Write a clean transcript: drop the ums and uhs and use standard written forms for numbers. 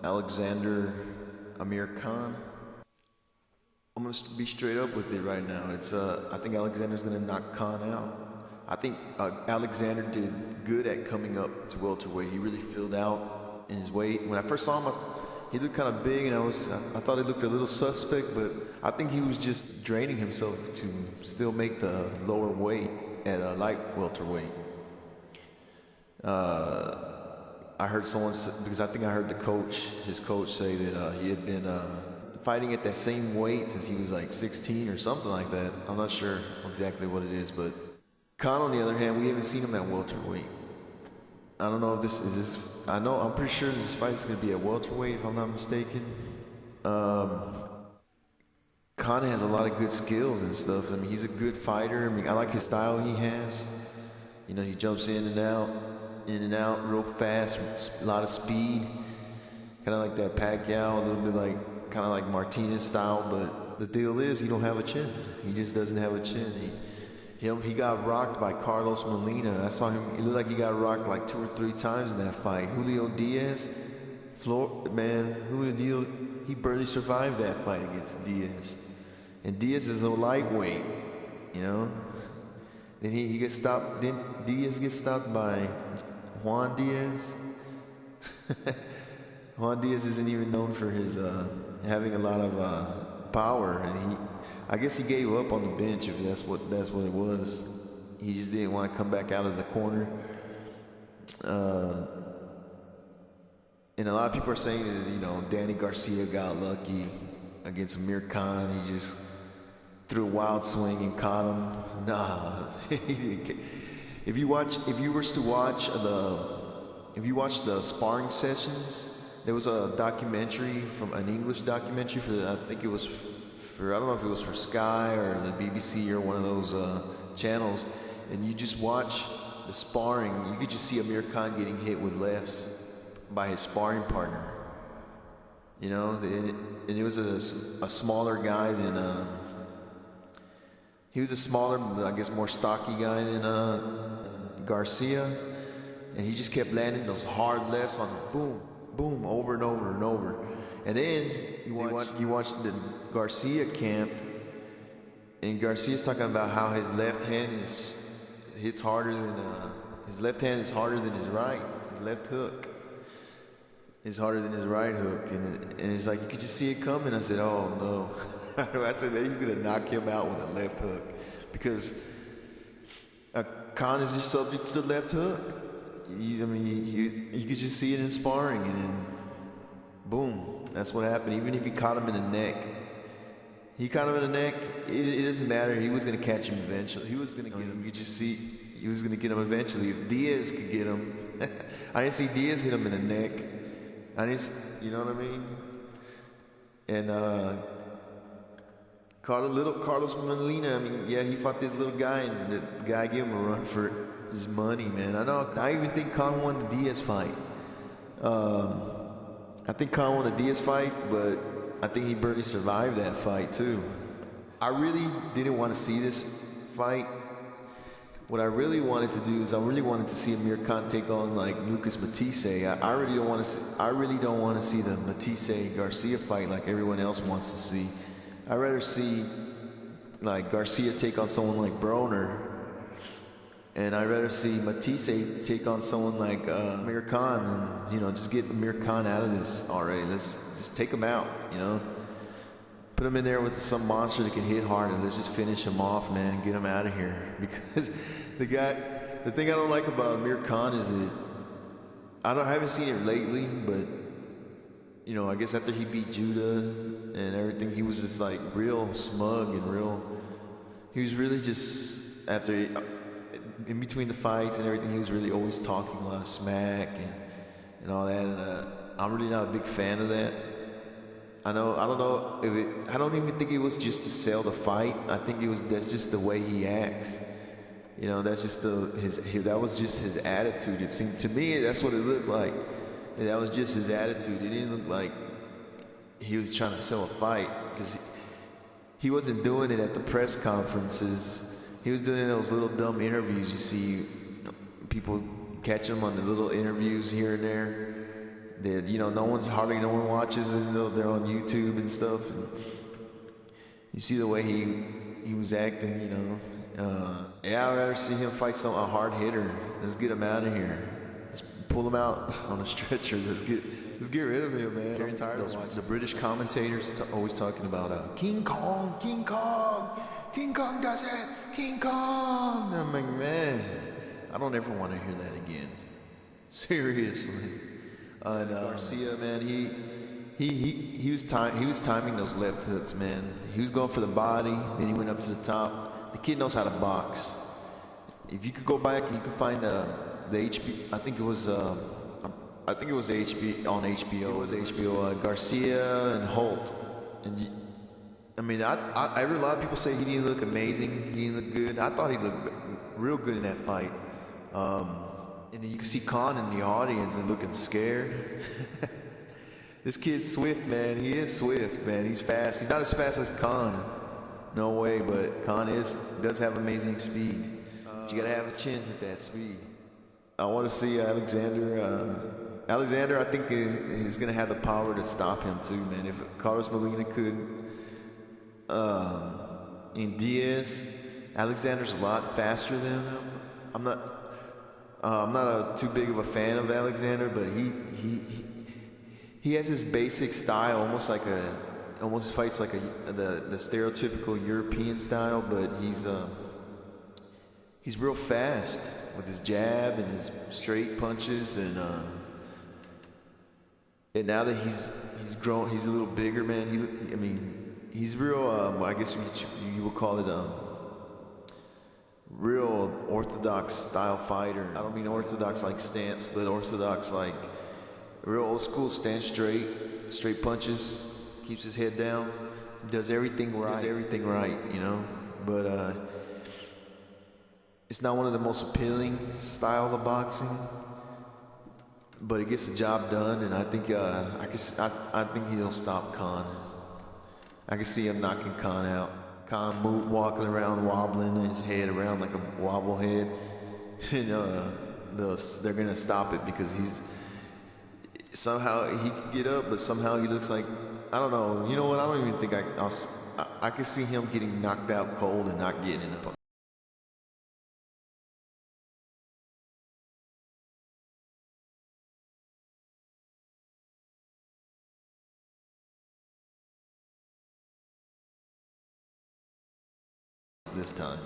Alexander Amir Khan. I'm gonna be straight up with it right now. I think Alexander's gonna knock Khan out. I think Alexander did good at coming up to welterweight. He really filled out in his weight. When I first saw him, he looked kind of big, and I thought he looked a little suspect, but I think he was just draining himself to still make the lower weight at a light welterweight. I heard because I think I heard his coach say that he had been fighting at that same weight since he was like 16 or something like that. I'm not sure exactly what it is, but Khan, on the other hand, we haven't seen him at welterweight. I don't know if I'm pretty sure this fight is going to be at welterweight, if I'm not mistaken. Khan has a lot of good skills and stuff. I mean, he's a good fighter. I mean, I like his style he has. You know, he jumps in and out real fast, a lot of speed. Kind of like that Pacquiao, a little bit like, kind of like Martinez style. But the deal is, he don't have a chin. He just doesn't have a chin. He got rocked by Carlos Molina. I saw him. It looked like he got rocked like 2 or 3 times in that fight. Julio Diaz, he barely survived that fight against Diaz. And Diaz is a lightweight, you know. Then he gets stopped. Then Diaz gets stopped by Juan Diaz. Juan Diaz isn't even known for his having a lot of power, and I guess he gave up on the bench, if that's what it was. He just didn't want to come back out of the corner. And a lot of people are saying that, you know, Danny Garcia got lucky against Amir Khan. He just threw a wild swing and caught him. Nah, if you watch the sparring sessions, there was a documentary an English documentary I don't know if it was for Sky or the BBC or one of those channels, and you just watch the sparring. You could just see Amir Khan getting hit with lefts by his sparring partner. You know, and it was a smaller guy than he was a smaller, I guess, more stocky guy than Garcia, and he just kept landing those hard lefts on him, boom, boom, over and over and over. And then you watch the Garcia camp, and Garcia's talking about how his left hand hits harder than his left hand is harder than his right. His left hook is harder than his right hook, and it's like you could just see it coming. I said, oh no. I said that he's gonna knock him out with a left hook, because Khan is just subject to the left hook. You could just see it in sparring, and then boom. That's what happened. Even if he caught him in the neck, it doesn't matter. He was going to catch him eventually. He was going to get him. You could just see he was going to get him eventually. If Diaz could get him, I didn't see Diaz hit him in the neck. You know what I mean? And Carlos Molina, I mean, yeah, he fought this little guy, and the guy gave him a run for his money, man. I even think Khan won the Diaz fight. I think Khan won the Diaz fight, but I think he barely survived that fight too. I really didn't want to see this fight. What I really wanted to do is I really wanted to see Amir Khan take on like Lucas Matisse. I really don't want to see the Matisse Garcia fight like everyone else wants to see. I'd rather see like Garcia take on someone like Broner, and I'd rather see Matisse take on someone like Amir Khan, and, you know, just get Amir Khan out of this already. Let's just take him out, you know. Put him in there with some monster that can hit hard, and let's just finish him off, man, and get him out of here. Because the thing I don't like about Amir Khan is that I haven't seen it lately, but, you know, I guess after he beat Judah and everything, he was just like real smug and he was really just, in between the fights and everything, he was really always talking a lot of smack and all that, and I'm really not a big fan of that. I don't even think it was just to sell the fight. I think that's just the way he acts. You know, that's just that was just his attitude. It seemed to me that's what it looked like. That was just his attitude. It didn't look like he was trying to sell a fight, because he wasn't doing it at the press conferences. He was doing those little dumb interviews. You see people catch him on the little interviews here and there. that hardly no one watches, and they're on YouTube and stuff. And you see the way he was acting, yeah, I'd rather see him fight a hard hitter. Let's get him out of here. Let's pull him out on a stretcher. Let's get rid of him, man. They're tired of watching. The British commentators always talking about King Kong, King Kong, King Kong does it, King Kong. I'm like, man, I don't ever want to hear that again. Seriously. And Garcia, man, he was timing those left hooks, man. He was going for the body, then he went up to the top. The kid knows how to box. If you could go back and you could find the HBO, I think it was HBO on HBO. It was HBO Garcia and Holt. And I heard a lot of people say he didn't look amazing. He didn't look good. I thought he looked real good in that fight. And then you can see Khan in the audience and looking scared. This kid's swift, man. He is swift, man. He's fast. He's not as fast as Khan. No way, but Khan does have amazing speed. But you gotta have a chin with that speed. I want to see Alexander. Alexander, I think, is gonna have the power to stop him too, man. If Carlos Molina could, in Diaz, Alexander's a lot faster than him. I'm not too big of a fan of Alexander, but he has his basic style, almost fights like the stereotypical European style, but he's real fast with his jab and his straight punches, and now that he's grown, he's a little bigger, man. He's real. I guess you would call it real orthodox style fighter. I don't mean orthodox like stance, but orthodox like real old school, stand straight punches, keeps his head down, does everything right, But it's not one of the most appealing style of boxing, but it gets the job done, and I think I think he'll stop Khan. I can see him knocking Khan out. Khan walking around, wobbling his head around like a wobble head. They're gonna stop it because somehow he can get up, but somehow he looks like, I don't know. You know what? I don't even think I can see him getting knocked out cold and not getting it. This time.